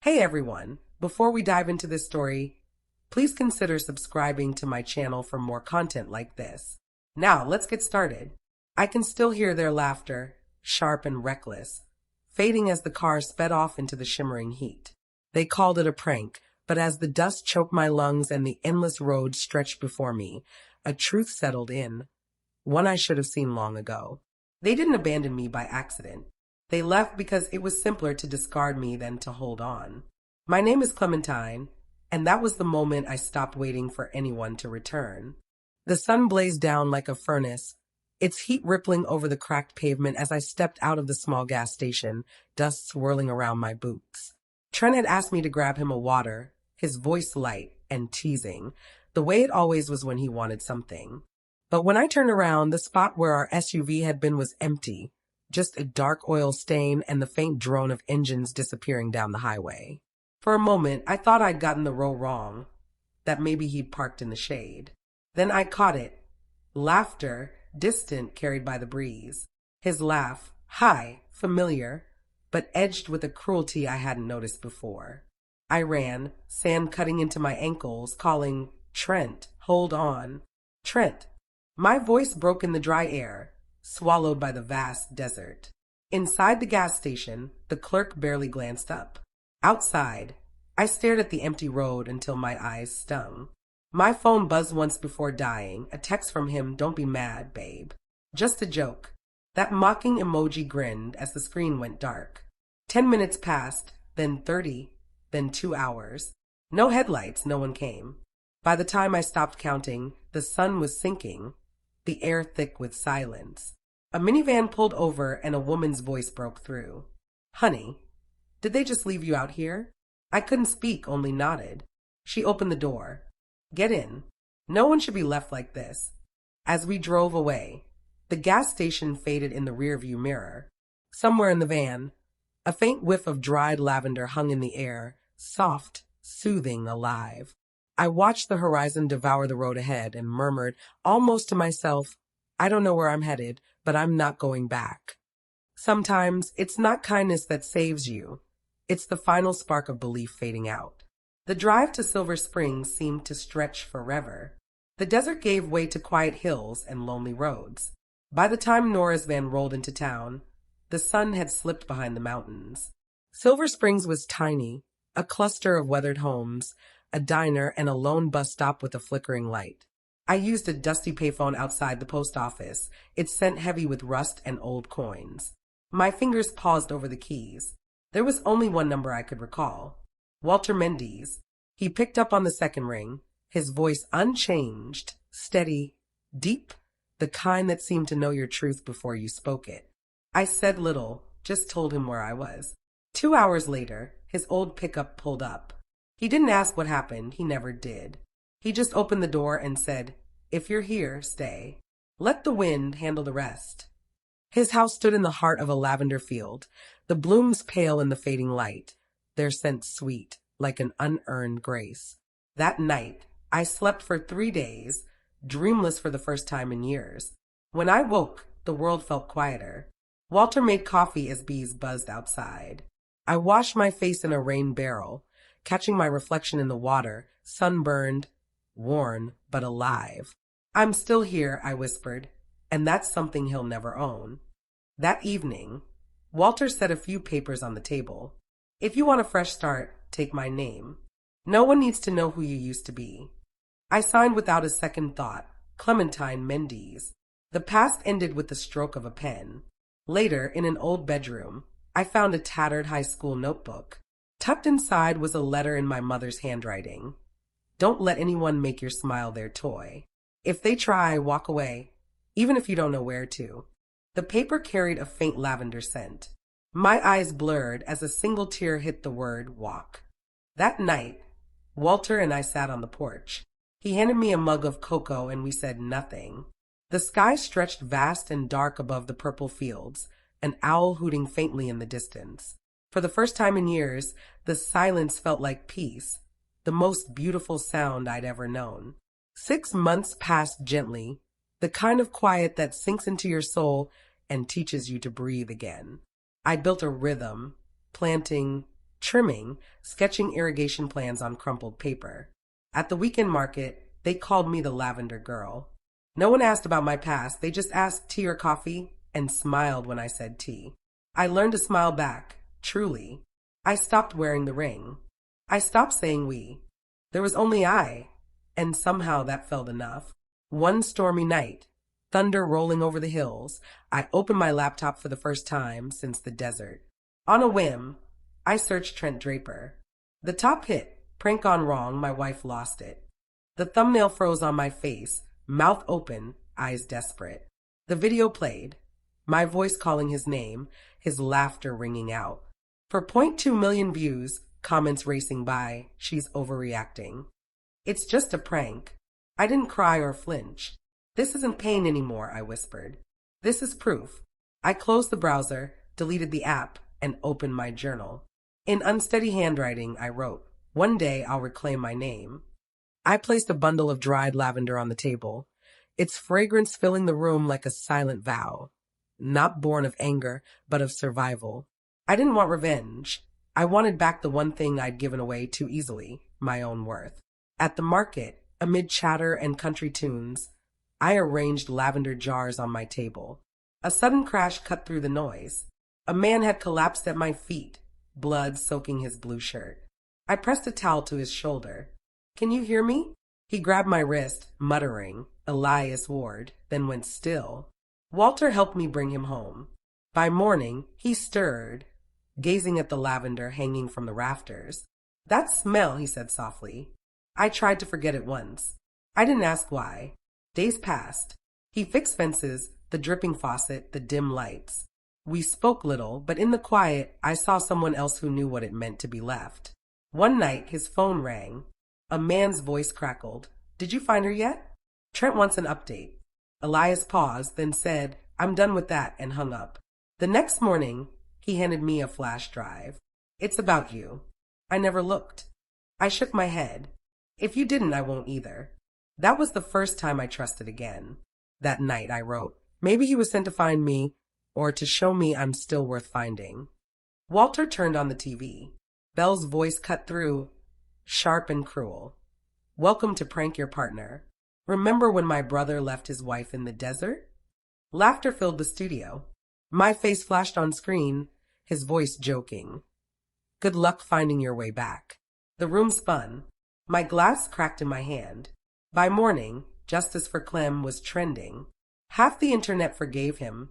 Hey everyone, before we dive into this story, please consider subscribing to my channel for more content like this. Now, let's get started. I can still hear their laughter, sharp and reckless, fading as the car sped off into the shimmering heat. They called it a prank, but as the dust choked my lungs and the endless road stretched before me, a truth settled in, one I should have seen long ago. They didn't abandon me by accident. They left because it was simpler to discard me than to hold on. My name is Clementine, and that was the moment I stopped waiting for anyone to return. The sun blazed down like a furnace, its heat rippling over the cracked pavement as I stepped out of the small gas station, dust swirling around my boots. Trent had asked me to grab him a water, his voice light and teasing, the way it always was when he wanted something. But when I turned around, the spot where our SUV had been was empty. Just a dark oil stain and the faint drone of engines disappearing down the highway. For a moment, I thought I'd gotten the row wrong, that maybe he'd parked in the shade. Then I caught it. Laughter, distant, carried by the breeze. His laugh, high, familiar, but edged with a cruelty I hadn't noticed before. I ran, sand cutting into my ankles, calling, "Trent, hold on. Trent." My voice broke in the dry air, swallowed by the vast desert. Inside the gas station, the clerk barely glanced up. Outside, I stared at the empty road until my eyes stung. My phone buzzed once before dying, a text from him, "Don't be mad, babe. Just a joke." That mocking emoji grinned as the screen went dark. 10 minutes passed, then 30, then 2 hours. No headlights, no one came. By the time I stopped counting, the sun was sinking, the air thick with silence. A minivan pulled over and a woman's voice broke through. "Honey, did they just leave you out here?" I couldn't speak, only nodded. She opened the door. "Get in. No one should be left like this." As we drove away, the gas station faded in the rearview mirror. Somewhere in the van, a faint whiff of dried lavender hung in the air, soft, soothing, alive. I watched the horizon devour the road ahead and murmured, almost to myself, "I don't know where I'm headed, but I'm not going back." Sometimes it's not kindness that saves you. It's the final spark of belief fading out. The drive to Silver Springs seemed to stretch forever. The desert gave way to quiet hills and lonely roads. By the time Nora's van rolled into town, the sun had slipped behind the mountains. Silver Springs was tiny, a cluster of weathered homes, a diner, and a lone bus stop with a flickering light. I used a dusty payphone outside the post office, its scent heavy with rust and old coins. My fingers paused over the keys. There was only one number I could recall. Walter Mendes. He picked up on the second ring, his voice unchanged, steady, deep, the kind that seemed to know your truth before you spoke it. I said little, just told him where I was. 2 hours later, his old pickup pulled up. He didn't ask what happened, he never did. He just opened the door and said, "If you're here, stay. Let the wind handle the rest." His house stood in the heart of a lavender field, the blooms pale in the fading light, their scent sweet, like an unearned grace. That night, I slept for 3 days, dreamless for the first time in years. When I woke, the world felt quieter. Walter made coffee as bees buzzed outside. I washed my face in a rain barrel, catching my reflection in the water, sunburned, worn, but alive. "I'm still here," I whispered, "and that's something he'll never own." That evening, Walter set a few papers on the table. "If you want a fresh start, take my name. No one needs to know who you used to be." I signed without a second thought, Clementine Mendes. The past ended with the stroke of a pen. Later, in an old bedroom, I found a tattered high school notebook. Tucked inside was a letter in my mother's handwriting. "Don't let anyone make your smile their toy. If they try, walk away, even if you don't know where to." The paper carried a faint lavender scent. My eyes blurred as a single tear hit the word walk. That night, Walter and I sat on the porch. He handed me a mug of cocoa and we said nothing. The sky stretched vast and dark above the purple fields, an owl hooting faintly in the distance. For the first time in years, the silence felt like peace, the most beautiful sound I'd ever known. 6 months passed gently, the kind of quiet that sinks into your soul and teaches you to breathe again. I built a rhythm, planting, trimming, sketching irrigation plans on crumpled paper. At the weekend market, they called me the Lavender Girl. No one asked about my past, they just asked tea or coffee and smiled when I said tea. I learned to smile back, truly. I stopped wearing the ring. I stopped saying we. There was only I, and somehow that felt enough. One stormy night, thunder rolling over the hills, I opened my laptop for the first time since the desert. On a whim, I searched Trent Draper. The top hit, prank gone wrong, my wife lost it. The thumbnail froze on my face, mouth open, eyes desperate. The video played, my voice calling his name, his laughter ringing out. For 0.2 million views, comments racing by, she's overreacting. It's just a prank. I didn't cry or flinch. This isn't pain anymore, I whispered. This is proof. I closed the browser, deleted the app, and opened my journal. In unsteady handwriting, I wrote, "One day I'll reclaim my name." I placed a bundle of dried lavender on the table, its fragrance filling the room like a silent vow, not born of anger, but of survival. I didn't want revenge. I wanted back the one thing I'd given away too easily, my own worth. At the market, amid chatter and country tunes, I arranged lavender jars on my table. A sudden crash cut through the noise. A man had collapsed at my feet, blood soaking his blue shirt. I pressed a towel to his shoulder. "Can you hear me?" He grabbed my wrist, muttering, "Elias Ward," then went still. Walter helped me bring him home. By morning, he stirred, gazing at the lavender hanging from the rafters. "That smell," he said softly. I tried to forget it once. I didn't ask why. Days passed. He fixed fences, the dripping faucet, the dim lights. We spoke little, but in the quiet, I saw someone else who knew what it meant to be left. One night, his phone rang. A man's voice crackled. "Did you find her yet? Trent wants an update." Elias paused, then said, "I'm done with that," and hung up. The next morning, he handed me a flash drive. "It's about you." I never looked. I shook my head. "If you didn't, I won't either." That was the first time I trusted again. That night, I wrote, "Maybe he was sent to find me, or to show me I'm still worth finding." Walter turned on the TV. Belle's voice cut through, sharp and cruel. "Welcome to Prank Your Partner. Remember when my brother left his wife in the desert?" Laughter filled the studio. My face flashed on screen, his voice joking. "Good luck finding your way back." The room spun. My glass cracked in my hand. By morning, Justice for Clem was trending. Half the internet forgave him.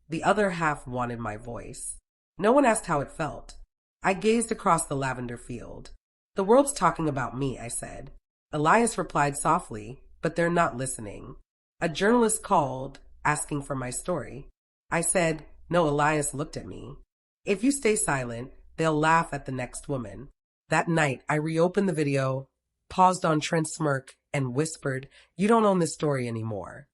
The other half wanted my voice. No one asked how it felt. I gazed across the lavender field. "The world's talking about me," I said. Elias replied softly, "But they're not listening." A journalist called, asking for my story. I said, "No." Elias looked at me. "If you stay silent, they'll laugh at the next woman." That night, I reopened the video, paused on Trent's smirk, and whispered, "You don't own this story anymore."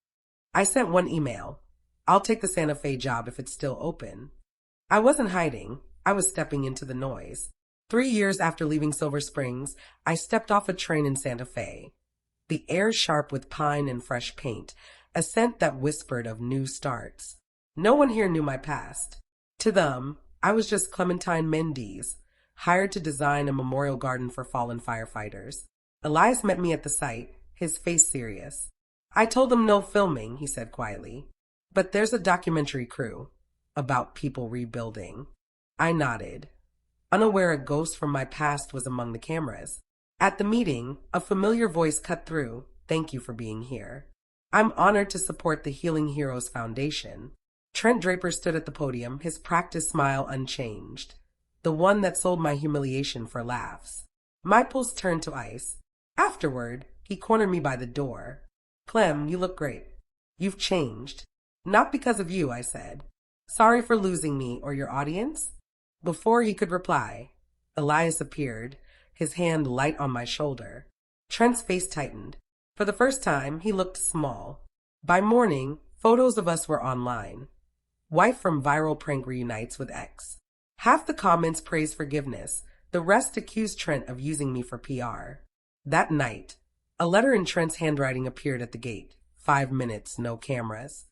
I sent one email. "I'll take the Santa Fe job if it's still open." I wasn't hiding. I was stepping into the noise. 3 years after leaving Silver Springs, I stepped off a train in Santa Fe. The air sharp with pine and fresh paint, a scent that whispered of new starts. No one here knew my past. To them, I was just Clementine Mendes, hired to design a memorial garden for fallen firefighters. Elias met me at the site, his face serious. "I told them no filming," he said quietly. "But there's a documentary crew about people rebuilding." I nodded, unaware a ghost from my past was among the cameras. At the meeting, a familiar voice cut through, "Thank you for being here. I'm honored to support the Healing Heroes Foundation." Trent Draper stood at the podium, his practiced smile unchanged, the one that sold my humiliation for laughs. My pulse turned to ice. Afterward, he cornered me by the door. "Clem, you look great. You've changed." "Not because of you," I said. "Sorry for losing me or your audience." Before he could reply, Elias appeared, his hand light on my shoulder. Trent's face tightened. For the first time, he looked small. By morning, photos of us were online. Wife from viral prank reunites with ex. Half the comments praised forgiveness. The rest accused Trent of using me for PR. That night, a letter in Trent's handwriting appeared at the gate. 5 minutes, no cameras.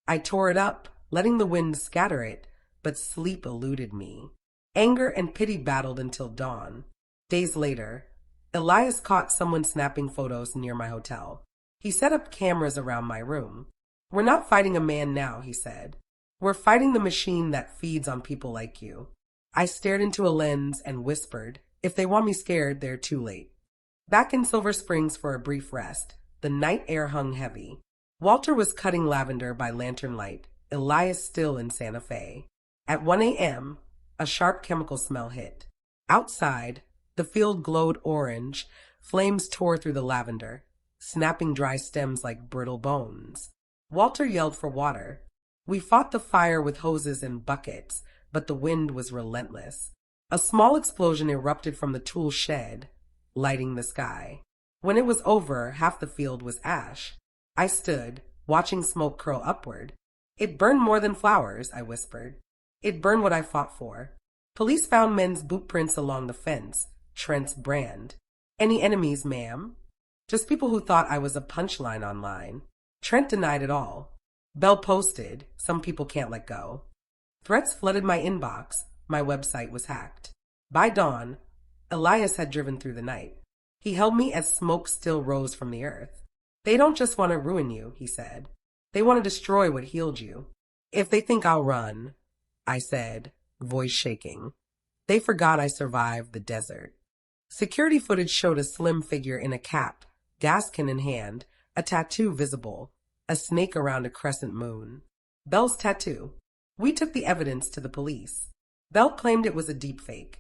I tore it up, letting the wind scatter it, but sleep eluded me. Anger and pity battled until dawn. Days later, Elias caught someone snapping photos near my hotel. He set up cameras around my room. "We're not fighting a man now," he said. "We're fighting the machine that feeds on people like you." I stared into a lens and whispered, "If they want me scared, they're too late." Back in Silver Springs for a brief rest, the night air hung heavy. Walter was cutting lavender by lantern light, Elias still in Santa Fe. At 1 a.m., a sharp chemical smell hit. Outside, the field glowed orange. Flames tore through the lavender, snapping dry stems like brittle bones. Walter yelled for water. We fought the fire with hoses and buckets, but the wind was relentless. A small explosion erupted from the tool shed, lighting the sky. When it was over, half the field was ash. I stood, watching smoke curl upward. "It burned more than flowers," I whispered. "It burned what I fought for." Police found men's boot prints along the fence, Trent's brand. "Any enemies, ma'am?" "Just people who thought I was a punchline online." Trent denied it all. Bell posted, "Some people can't let go." Threats flooded my inbox. My website was hacked. By dawn, Elias had driven through the night. He held me as smoke still rose from the earth. "They don't just want to ruin you," he said. "They want to destroy what healed you." "If they think I'll run," I said, voice shaking. They forgot I survived the desert. Security footage showed a slim figure in a cap, gas can in hand, a tattoo visible, a snake around a crescent moon. Bell's tattoo. We took the evidence to the police. Bell claimed it was a deepfake.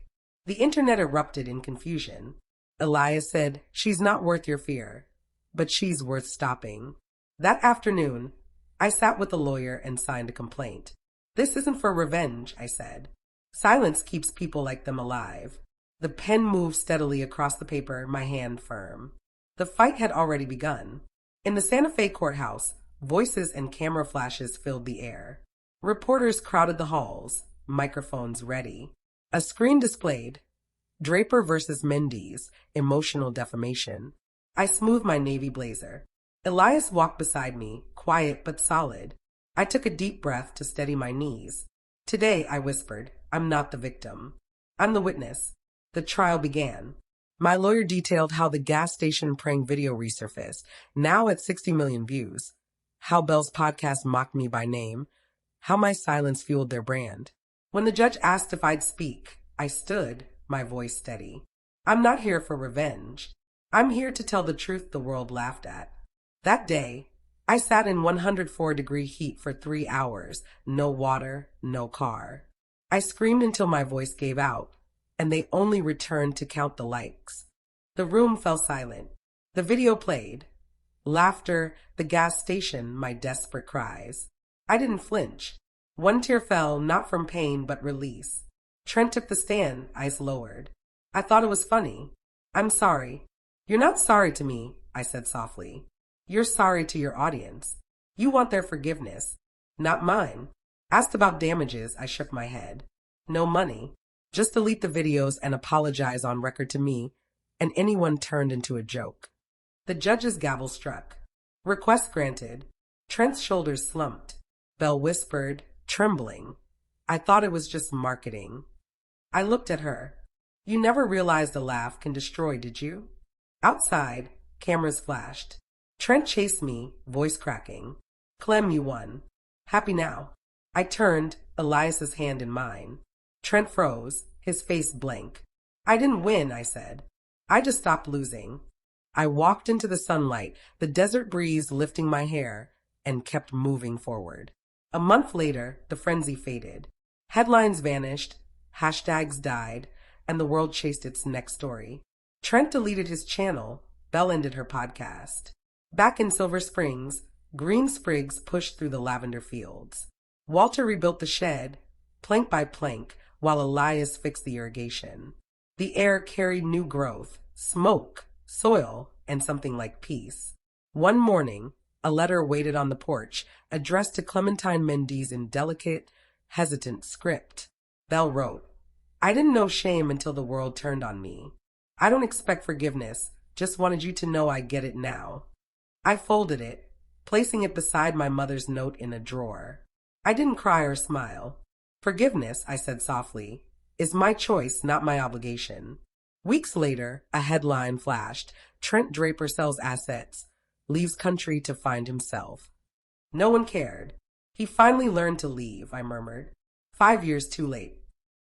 The internet erupted in confusion. Elias said, "She's not worth your fear, but she's worth stopping." That afternoon, I sat with a lawyer and signed a complaint. "This isn't for revenge," I said. "Silence keeps people like them alive." The pen moved steadily across the paper, my hand firm. The fight had already begun. In the Santa Fe courthouse, voices and camera flashes filled the air. Reporters crowded the halls, microphones ready. A screen displayed Draper versus Mendes, emotional defamation. I smoothed my navy blazer. Elias walked beside me, quiet but solid. I took a deep breath to steady my knees. "Today," I whispered, "I'm not the victim. I'm the witness." The trial began. My lawyer detailed how the gas station prank video resurfaced, now at 60 million views. How Bell's podcast mocked me by name. How my silence fueled their brand. When the judge asked if I'd speak, I stood, my voice steady. "I'm not here for revenge. I'm here to tell the truth the world laughed at." That day, I sat in 104-degree heat for 3 hours, no water, no car. I screamed until my voice gave out, and they only returned to count the likes. The room fell silent. The video played. Laughter, the gas station, my desperate cries. I didn't flinch. One tear fell, not from pain, but release. Trent took the stand, eyes lowered. I thought it was funny. "I'm sorry." "You're not sorry to me," I said softly. "You're sorry to your audience. You want their forgiveness, not mine." Asked about damages, I shook my head. "No money. Just delete the videos and apologize on record to me," and anyone turned into a joke. The judge's gavel struck. Request granted. Trent's shoulders slumped. Bell whispered, trembling, "I thought it was just marketing." I looked at her. "You never realized a laugh can destroy, did you?" Outside, cameras flashed. Trent chased me, voice cracking. "Clem, you won. Happy now?" I turned, Elias's hand in mine. Trent froze, his face blank. "I didn't win," I said. "I just stopped losing." I walked into the sunlight, the desert breeze lifting my hair, and kept moving forward. A month later, the frenzy faded. Headlines vanished, hashtags died, and the world chased its next story. Trent deleted his channel. Belle ended her podcast. Back in Silver Springs, green sprigs pushed through the lavender fields. Walter rebuilt the shed, plank by plank, while Elias fixed the irrigation. The air carried new growth, smoke, soil, and something like peace. One morning, a letter waited on the porch, addressed to Clementine Mendes in delicate, hesitant script. Belle wrote, "I didn't know shame until the world turned on me. I don't expect forgiveness, just wanted you to know I get it now." I folded it, placing it beside my mother's note in a drawer. I didn't cry or smile. "Forgiveness," I said softly, is my choice, not my obligation. Weeks later, a headline flashed: Trent Draper sells assets, leaves country to find himself. No one cared. He finally learned to leave, I murmured. 5 years too late.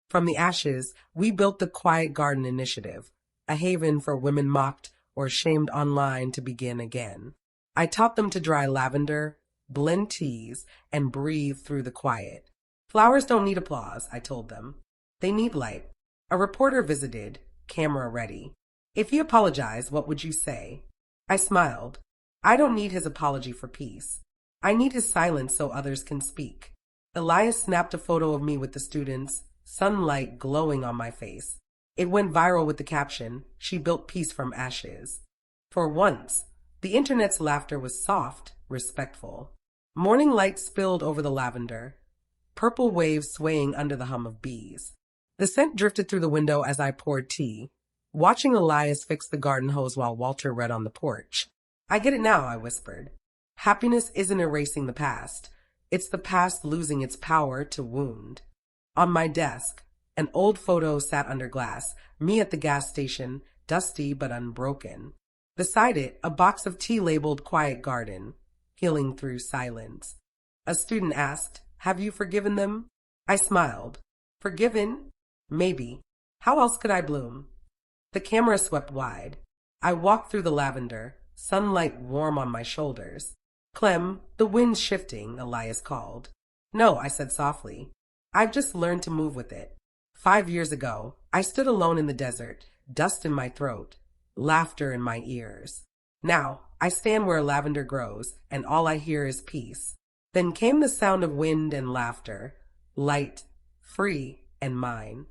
From the ashes, we built the Quiet Garden Initiative, a haven for women mocked or shamed online to begin again. I taught them to dry lavender, blend teas, and breathe through the quiet. Flowers don't need applause, I told them. They need light. A reporter visited, camera ready. If he apologized, what would you say? I smiled. I don't need his apology for peace. I need his silence so others can speak. Elias snapped a photo of me with the students, sunlight glowing on my face. It went viral with the caption, "She built peace from ashes." For once, the internet's laughter was soft, respectful. Morning light spilled over the lavender, purple waves swaying under the hum of bees. The scent drifted through the window as I poured tea, watching Elias fix the garden hose while Walter read on the porch. I get it now, I whispered. Happiness isn't erasing the past. It's the past losing its power to wound. On my desk, an old photo sat under glass, me at the gas station, dusty but unbroken. Beside it, a box of tea labeled Quiet Garden, healing through silence. A student asked, "Have you forgiven them?" I smiled. Forgiven? Maybe. How else could I bloom? The camera swept wide. I walked through the lavender, sunlight warm on my shoulders. "Clem, the wind's shifting," Elias called. "No," I said softly. "I've just learned to move with it." 5 years ago, I stood alone in the desert, dust in my throat, laughter in my ears. Now, I stand where lavender grows, and all I hear is peace. Then came the sound of wind and laughter, light, free, and mine.